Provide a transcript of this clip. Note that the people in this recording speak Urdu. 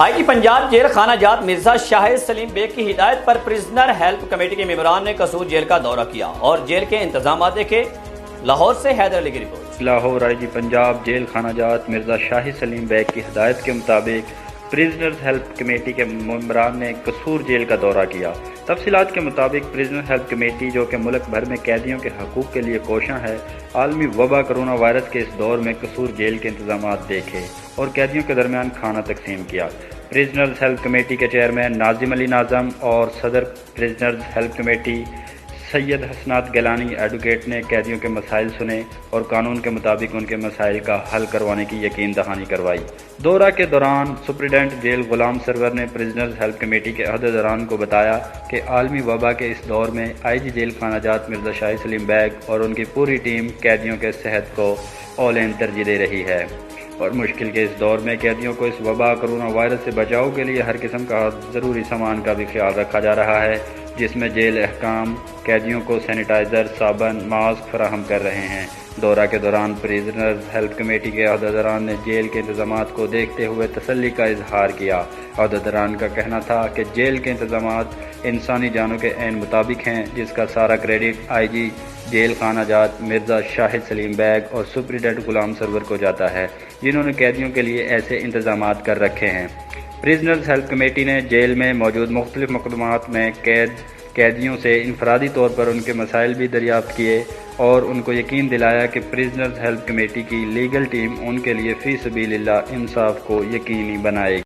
آئی جی پنجاب جیل خانہ جات مرزا شاہد سلیم بیگ کی ہدایت پر پرزنر ہیلپ کمیٹی کے ممبران نے قصور جیل کا دورہ کیا اور جیل کے انتظامات دیکھے۔ لاہور سے حیدر علی کی رپورٹ۔ لاہور آئی جی پنجاب جیل خانہ جات مرزا شاہد سلیم بیگ کی ہدایت کے مطابق پرزنرز ہیلپ کمیٹی کے ممبران نے قصور جیل کا دورہ کیا۔ تفصیلات کے مطابق پرزنر ہیلپ کمیٹی، جو کہ ملک بھر میں قیدیوں کے حقوق کے لیے کوشاں ہے، عالمی وبا کرونا وائرس کے اس دور میں قصور جیل کے انتظامات دیکھے اور قیدیوں کے درمیان کھانا تقسیم کیا۔ پرزنرز ہیلپ کمیٹی کے چیئرمین ناظم علی ناظم اور صدر پرزنرز ہیلپ کمیٹی سید حسنات گیلانی ایڈوکیٹ نے قیدیوں کے مسائل سنے اور قانون کے مطابق ان کے مسائل کا حل کروانے کی یقین دہانی کروائی۔ دورہ کے دوران سپرنٹینڈنٹ جیل غلام سرور نے پرزنرز ہیلپ کمیٹی کے عہدیداران کو بتایا کہ عالمی وبا کے اس دور میں آئی جی جیل خانہ جات مرزا شاہد سلیم بیگ اور ان کی پوری ٹیم قیدیوں کے صحت کو اولین ترجیح دے رہی ہے اور مشکل کے اس دور میں قیدیوں کو اس وبا کرونا وائرس سے بچاؤ کے لیے ہر قسم کا ضروری سامان کا بھی خیال رکھا جا رہا ہے، جس میں جیل احکام قیدیوں کو سینیٹائزر، صابن، ماسک فراہم کر رہے ہیں۔ دورہ کے دوران پرزنرز ہیلپ کمیٹی کے عہدیداران نے جیل کے انتظامات کو دیکھتے ہوئے تسلی کا اظہار کیا۔ عہدیداران کا کہنا تھا کہ جیل کے انتظامات انسانی جانوں کے عین مطابق ہیں، جس کا سارا کریڈٹ آئی جی جیل خانہ جات مرزا شاہد سلیم بیگ اور سپرنٹینڈنٹ غلام سرور کو جاتا ہے، جنہوں نے قیدیوں کے لیے ایسے انتظامات کر رکھے ہیں۔ پرزنرز ہیلپ کمیٹی نے جیل میں موجود مختلف مقدمات میں قیدیوں سے انفرادی طور پر ان کے مسائل بھی دریافت کیے اور ان کو یقین دلایا کہ پرزنرز ہیلپ کمیٹی کی لیگل ٹیم ان کے لیے فی سبیل اللہ انصاف کو یقینی بنائے گی۔